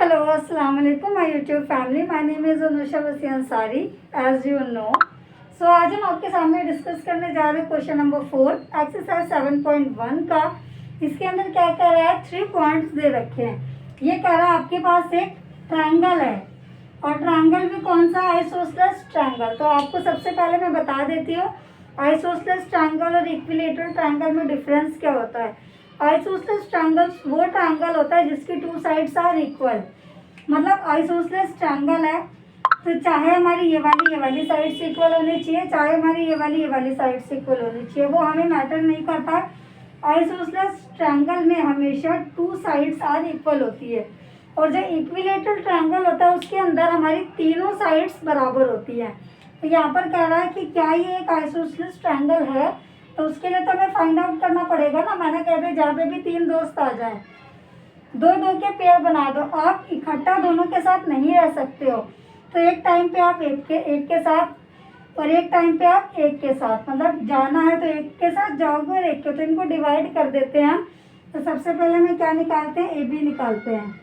Hello, Assalamu alaikum, my YouTube family. My name is Anusha Wasi Ansari, as you know. So आज हम आपके सामने discuss करने जा रहे हैं क्वेश्चन नंबर 4 एक्सरसाइज 7.1 का। इसके अंदर क्या कह रहा है, 3 पॉइंट्स दे रखे हैं। ये कह रहा है आपके पास एक ट्रायंगल है और ट्रायंगल भी कौन सा, आइसोसेलेस ट्रायंगल। तो आपको सबसे पहले मैं बता देती हूँ आइसोसेलेस ट्रायंगल और इक्विलेटरल ट्रायंगल में डिफरेंस क्या होता है। आइसोसेलेस ट्रायंगल वो ट्रायंगल होता है जिसकी 2 साइड्स आर इक्वल। मतलब आइसोसेलेस ट्रायंगल है तो चाहे हमारी ये वाली साइड से इक्वल होनी चाहिए, चाहे हमारी ये वाली साइड से इक्वल होनी चाहिए, वो हमें मैटर नहीं करता। आइसोसेलेस ट्रायंगल में हमेशा 2 साइड्स आर इक्वल होती है और जो इक्विलेटरल ट्रायंगल होता है उसके अंदर हमारी तीनों साइड्स बराबर होती है। तो यहाँ पर कह रहा है कि क्या ये एक आइसोसेलेस ट्रायंगल है, तो उसके लिए तो हमें फाइंड आउट करना पड़ेगा ना। मैंने कह दिया जहाँ पे भी 3 दोस्त आ जाए, 2-2 के पेयर बना दो। आप इकट्ठा दोनों के साथ नहीं रह सकते हो, तो एक टाइम पे आप एक के साथ और एक टाइम पे आप एक के साथ, मतलब जाना है तो एक के साथ जाओगे और एक के, तो इनको डिवाइड कर देते हैं। तो सबसे पहले हम क्या निकालते हैं, AB निकालते हैं।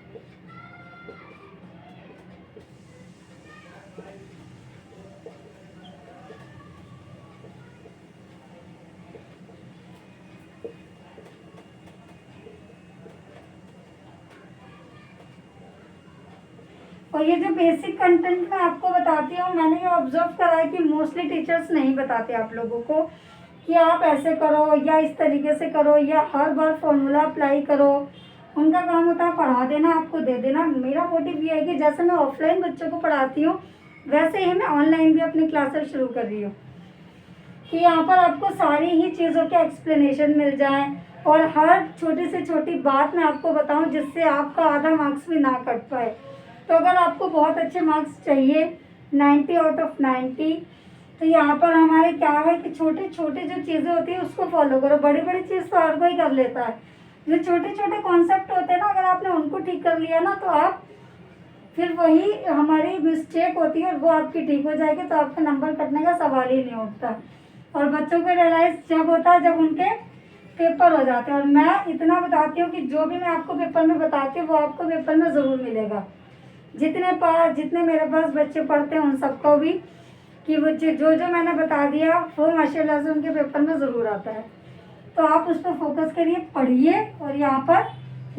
और ये जो बेसिक कंटेंट मैं आपको बताती हूँ, मैंने ये ऑब्जर्व करा है कि मोस्टली टीचर्स नहीं बताते आप लोगों को कि आप ऐसे करो या इस तरीके से करो या हर बार फॉर्मूला अप्लाई करो। उनका काम होता है पढ़ा देना, आपको दे देना। मेरा मोटिव ये है कि जैसे मैं ऑफलाइन बच्चों को पढ़ाती हूँ वैसे ही मैं ऑनलाइन भी अपनी क्लासेस शुरू कर रही हूँ कि यहाँ पर आपको सारी ही चीज़ों के एक्सप्लेनेशन मिल जाए और हर छोटी से छोटी बात मैं आपको बताऊँ जिससे आपका आधा मार्क्स भी ना कट पाए। तो अगर आपको बहुत अच्छे मार्क्स चाहिए 90 आउट ऑफ 90, तो यहाँ पर हमारे क्या है कि छोटे छोटे जो चीज़ें होती है उसको फॉलो करो। बड़ी बड़ी चीज़ तो हर कोई कर लेता है, जो छोटे छोटे कॉन्सेप्ट होते हैं ना, अगर आपने उनको ठीक कर लिया ना तो आप फिर वही हमारी मिस्टेक होती है वो आपकी ठीक हो जाएगी, तो आपका नंबर कटने का सवाल ही नहीं उठता। और बच्चों को रियलाइज जब होता है जब उनके पेपर हो जाते हैं। और मैं इतना बताती हूँ कि जो भी मैं आपको पेपर में बताती हूँ वो आपको पेपर में ज़रूर मिलेगा। जितने मेरे पास बच्चे पढ़ते हैं उन सबको भी कि वो जो जो मैंने बता दिया वो माशाल्लाह से उनके पेपर में ज़रूर आता है। तो आप उस पर फोकस करिए, पढ़िए और यहाँ पर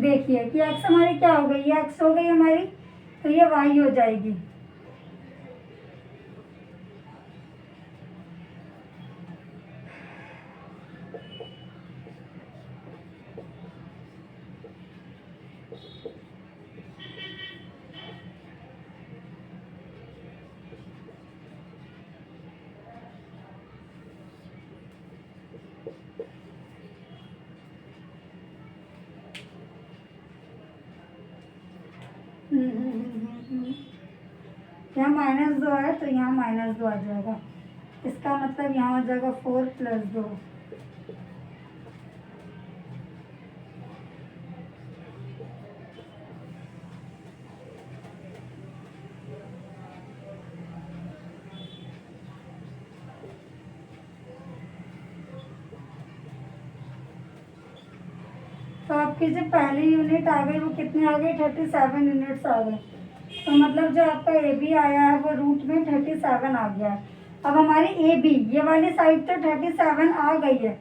देखिए कि एक्स हमारी क्या हो गई, ये एक्स हो गई हमारी, तो ये वाई हो जाएगी। यहाँ -2 है तो यहाँ -2 आ जाएगा। इसका मतलब यहाँ हो जाएगा 4 + 2। तो आपकी जो पहली यूनिट आ गई वो कितनी आ गई, 37 यूनिट्स आ गए। तो मतलब जो आपका AB आया है वो रूट में 37 आ गया है। अब हमारी AB ये वाली साइड तो 37 आ गई है,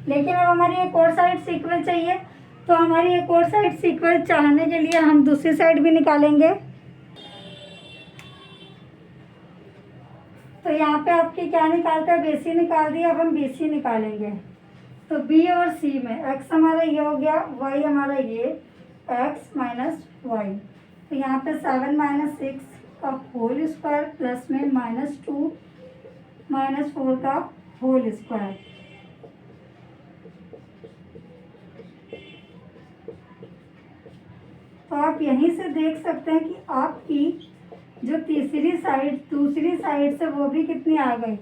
लेकिन अब हमारी एक और साइड सीक्वल चाहिए। तो हमारी एक और साइड सीक्वल चाहने के लिए हम दूसरी साइड भी निकालेंगे। तो यहाँ पे आपकी क्या निकालते हैं, BC निकाल दिया। अब हम BC निकालेंगे। तो B और C में x हमारा ये हो गया, y हमारा ये, x - y। तो यहाँ पे 7 - 6 का होल स्क्वायर प्लस में -2 - 4 का होल स्क्वायर। तो आप यहीं से देख सकते हैं कि आपकी जो तीसरी साइड दूसरी साइड से वो भी कितनी आ गई,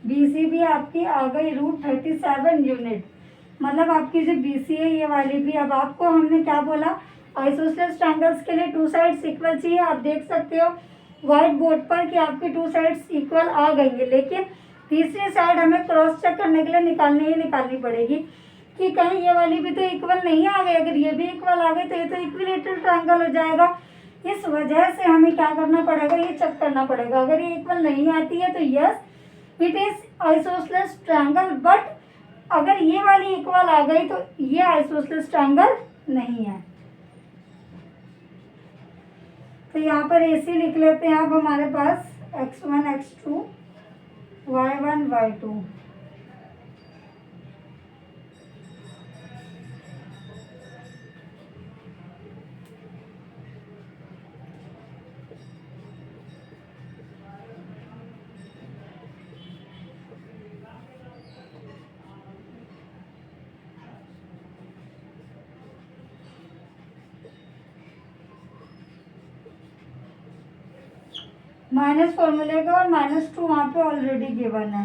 BC भी आपकी आ गई रूट 37 यूनिट। मतलब आपकी जो BC है ये वाली भी। अब आपको हमने क्या बोला, आइसोसेलेस ट्रायंगल्स के लिए 2 साइड्स इक्वल चाहिए। आप देख सकते हो व्हाइट बोर्ड पर कि आपकी 2 साइड्स इक्वल आ गई है, लेकिन तीसरी साइड हमें क्रॉस चेक करने के लिए निकालनी पड़ेगी कि कहीं ये वाली भी तो इक्वल नहीं आ गई। अगर ये भी इक्वल आ गई तो ये तो इक्विलेटरल ट्रायंगल हो जाएगा। इस वजह से हमें क्या करना पड़ेगा, ये चेक करना पड़ेगा। अगर ये इक्वल नहीं आती है तो yes it is isosceles triangle, but अगर ये वाली इक्वल आ गई तो ये आइसोसेलेस ट्रायंगल नहीं है। तो यहाँ पर AC लिख लेते हैं। अब हमारे पास x1 x2 y1 y2, minus फॉर्मूले का और -2 वहाँ पे ऑलरेडी गिवन है।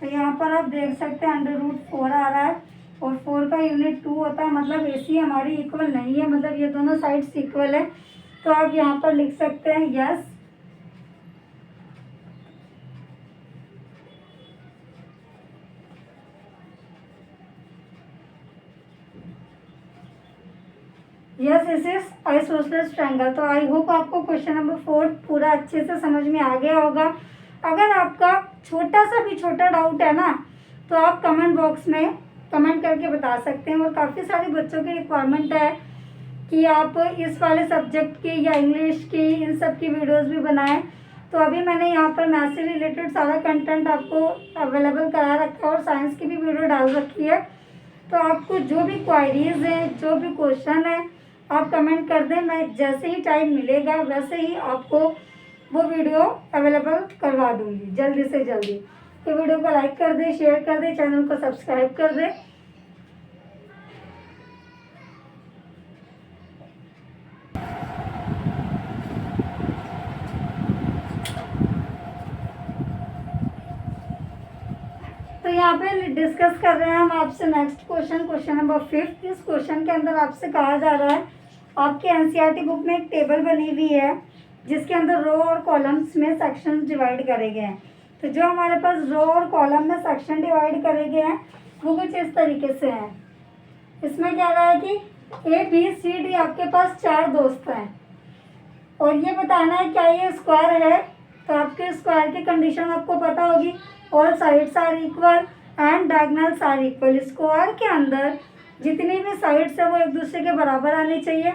तो यहाँ पर आप देख सकते हैं √4 आ रहा है और 4 का यूनिट 2 होता है, मतलब AC हमारी इक्वल नहीं है, मतलब ये दोनों साइड्स इक्वल है। तो आप यहाँ पर लिख सकते हैं yes yes this is isosceles triangle. तो आई होप आपको क्वेश्चन नंबर 4 पूरा अच्छे से समझ में आ गया होगा। अगर आपका छोटा सा भी छोटा डाउट है ना, तो आप कमेंट बॉक्स में कमेंट करके बता सकते हैं। और काफ़ी सारे बच्चों की रिक्वायरमेंट है कि आप इस वाले सब्जेक्ट की या इंग्लिश की इन सब की वीडियोस भी बनाएं। तो अभी मैंने यहाँ पर मैथ से रिलेटेड सारा कंटेंट आपको अवेलेबल करा रखा है और साइंस की भी वीडियो डाल रखी है। तो आपको जो भी क्वायरीज हैं, जो भी क्वेश्चन है, आप कमेंट कर दें। मैं जैसे ही टाइम मिलेगा वैसे ही आपको वो वीडियो अवेलेबल करवा दूँगी जल्दी से जल्दी। तो वीडियो को लाइक कर दें, शेयर कर दें, चैनल को सब्सक्राइब कर दें। तो यहाँ पे डिस्कस कर रहे हैं हम आपसे नेक्स्ट क्वेश्चन नंबर 5। इस क्वेश्चन के अंदर आपसे कहा जा रहा है, आपके एनसीईआरटी बुक में एक टेबल बनी हुई है जिसके अंदर रो और कॉलम्स में सेक्शंस डिवाइड करे गए हैं। तो जो हमारे पास रो और कॉलम में सेक्शन डिवाइड करे गए हैं वो कुछ इस तरीके से हैं। इसमें क्या रहा है कि ABCD आपके पास 4 दोस्त हैं और ये बताना है क्या ये स्क्वायर है। तो आपके स्क्वायर की कंडीशन आपको पता होगी, all sides are equal and diagonals are equal. Square के अंदर जितनी भी साइड्स है वो एक दूसरे के बराबर आनी चाहिए,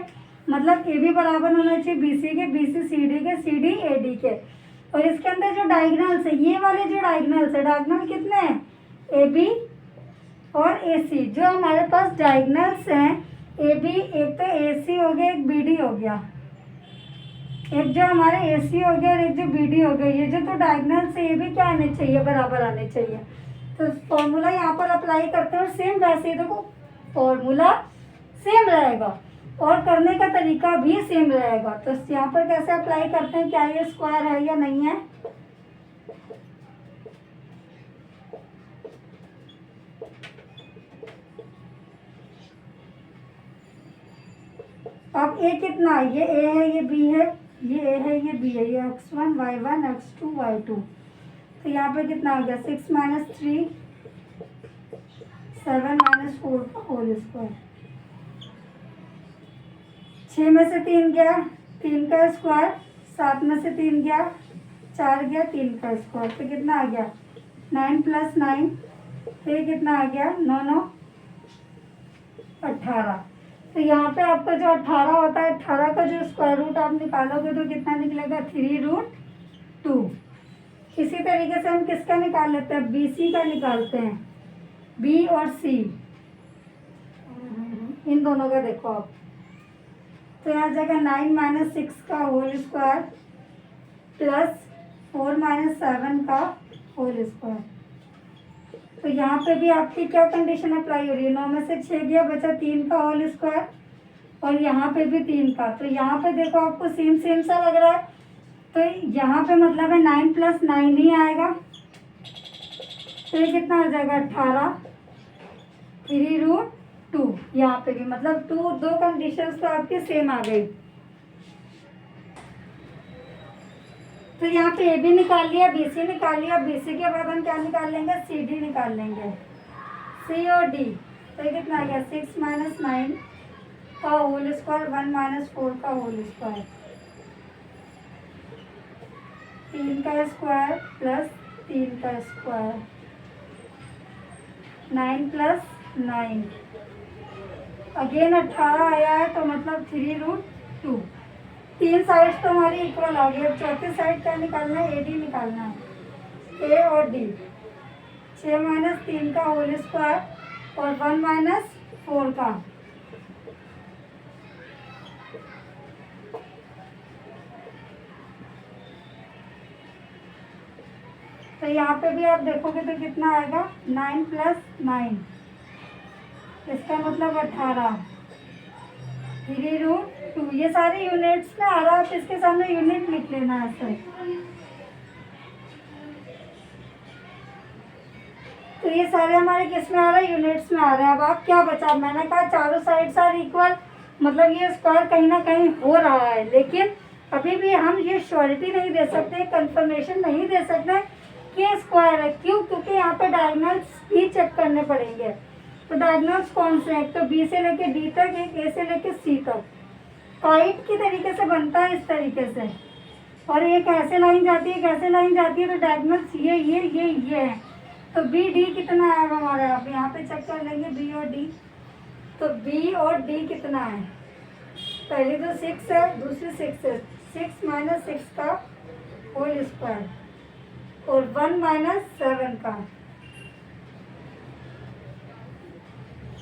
मतलब AB बराबर होना चाहिए BC के, BC CD के, CD AD के। और इसके अंदर जो डायगोनल्स है, ये वाले जो डायगोनल्स है, डायगोनल कितने हैं AB और AC। जो हमारे पास डायगोनल्स हैं AB, एक तो AC हो गया, एक BD हो गया, एक जो हमारे AC हो गया और एक जो BD हो गया। ये जो तो डायगोनल से ये भी क्या आने चाहिए, बराबर आने चाहिए। तो फॉर्मूला यहाँ पर अप्लाई करते हैं और सेम वैसे ही देखो फॉर्मूला सेम रहेगा और करने का तरीका भी सेम रहेगा। तो यहाँ पर कैसे अप्लाई करते हैं, क्या ये स्क्वायर है या नहीं है। अब A कितना है, ये A है, ये B है, ये A है, ये B है, ये x1 y1 x2 y2। तो यहाँ पे कितना आ गया 6 - 3 7 - 4 का होल स्क्वायर। 6 में से 3 गया 3 का स्क्वायर, 7 में से 3 गया 4 गया 3 का स्क्वायर। तो कितना आ गया 9 + 9, तो ये कितना आ गया 9 9 18। तो यहाँ पे आपका जो 18 होता है, 18 का जो स्क्वायर रूट आप निकालोगे तो कितना निकलेगा 3√2। इसी तरीके से हम किसका निकाल लेते हैं, BC का निकालते हैं, B और C इन दोनों का देखो आप। तो यहाँ जगह 9 - 6 का होल स्क्वायर प्लस 4 - 7 का होल स्क्वायर। तो यहाँ पे भी आपकी क्या कंडीशन अप्लाई हो रही है, 9 में से 6 गया, बचा 3 का होल स्क्वायर और यहाँ पे भी 3 का। तो यहाँ पे देखो आपको सेम सेम सा लग रहा है, तो यहाँ पे मतलब है 9 + 9 ही आएगा। तो ये कितना हो जाएगा 18 3√2। यहाँ पे भी मतलब दो कंडीशंस तो आपकी सेम आ गई। तो यहाँ पे ए बी निकाल लिया, बी सी निकाल लिया, बी सी के बाद हम क्या निकाल लेंगे, सी डी निकाल लेंगे, सी और डी। तो ये कितना आ गया, 6 - 9 का होल स्क्वायर, 1 - 4 का होल स्क्वायर, 3 का स्क्वायर प्लस 3 का स्क्वायर, 9 + 9 अगेन 18 आया है, तो मतलब 3√2। तीन साइड्स तो हमारी इक्वल आ गई। अब चौथी साइड क्या निकालना है, ए डी निकालना है, ए और डी। 6 - 3 का होल स्क्वायर और 1 - 4 का, तो यहाँ पे भी आप देखोगे तो कितना आएगा, 9 + 9, इसका मतलब 18, 3√2। ये सारे यूनिट्स में आ रहा है, आप इसके सामने यूनिट लिख लेना है ऐसे। तो ये सारे हमारे किस में आ रहा है, यूनिट्स में आ रहे हैं। अब आप क्या बचा, मैंने कहा चारों साइड्स आर इक्वल, मतलब ये स्क्वायर कहीं ना कहीं हो रहा है, लेकिन अभी भी हम ये श्योरिटी नहीं दे सकते, कंफर्मेशन नहीं दे सकते कि स्क्वायर है। क्यों, क्योंकि यहाँ पे डायगोनल्स भी चेक करने पड़ेंगे। तो डायगोनल्स कौन से हैं, तो बी से लेके डी तक, एक ए से लेके सी तक, काइट की तरीके से बनता है इस तरीके से, और एक ऐसे लाइन जाती है, कैसे लाइन जाती है, तो डायगोनल्स ये है। तो बी डी कितना आएगा हमारे यहाँ पे चेक कर लेंगे, बी और डी। तो बी और डी कितना है, पहले तो 6 है, दूसरी 6 है, 6 - 6 का होल स्क्वायर और 1 - 7 का,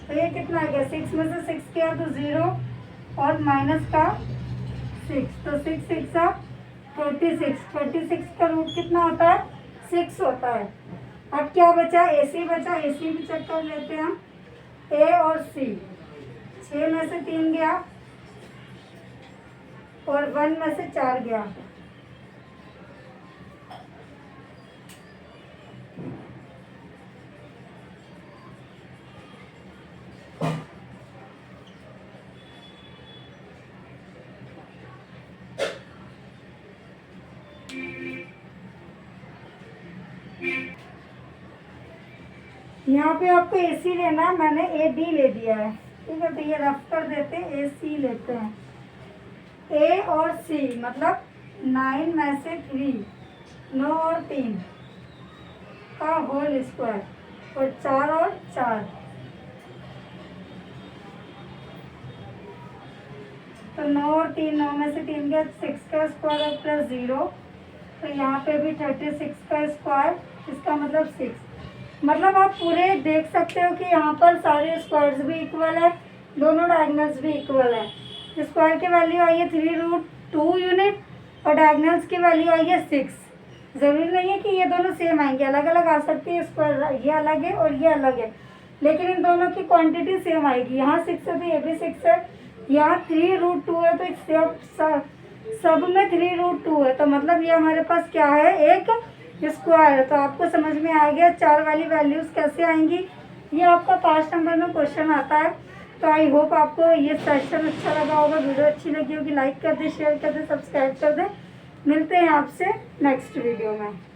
तो ये कितना आ गया, 6 में से 6 किया तो 0 और माइनस का 6, तो 6 × 6 = 36 का रूट कितना होता है, 6 होता है। अब क्या बचा, ए सी बचा, ए सी भी चेक कर लेते हैं हम, ए और सी। 6 में से 3 गया और 1 में से 4 गया, यहाँ पे आपको ए सी लेना है, मैंने ए डी ले दिया है, ठीक है। तो ये रफ कर देते हैं, ए सी लेते हैं, ए और सी मतलब 9 में से 3, 9 और 3 का होल स्क्वायर और 4 और 4, तो 9 और 3, 9 में से 3 गया, 6 का स्क्वायर और प्लस 0, तो यहाँ पे भी 36 का स्क्वायर, इसका मतलब 6। मतलब आप पूरे देख सकते हो कि यहाँ पर सारे स्क्वायर्स भी इक्वल है, दोनों डायगोनल्स भी इक्वल है। स्क्वायर की वैल्यू आई है 3√2 यूनिट और डायगोनल्स की वैल्यू आई है 6। ज़रूरी नहीं है कि ये दोनों सेम आएंगे, अलग अलग आ सकती है स्क्वायर, ये अलग है और ये अलग है, लेकिन इन दोनों की क्वांटिटी सेम आएगी। यहाँ 6 है तो ये भी 6 है, यहाँ 3√2 है तो सब में 3√2 है, तो मतलब ये हमारे पास क्या है, एक स्क्वायर। तो आपको समझ में आ गया 4 वाली वैल्यूज़ कैसे आएंगी, ये आपका 5 नंबर में क्वेश्चन आता है। तो आई होप आपको ये सेशन अच्छा लगा होगा, वीडियो अच्छी लगी होगी, लाइक कर दे, शेयर कर दे, सब्सक्राइब कर दे। मिलते हैं आपसे नेक्स्ट वीडियो में।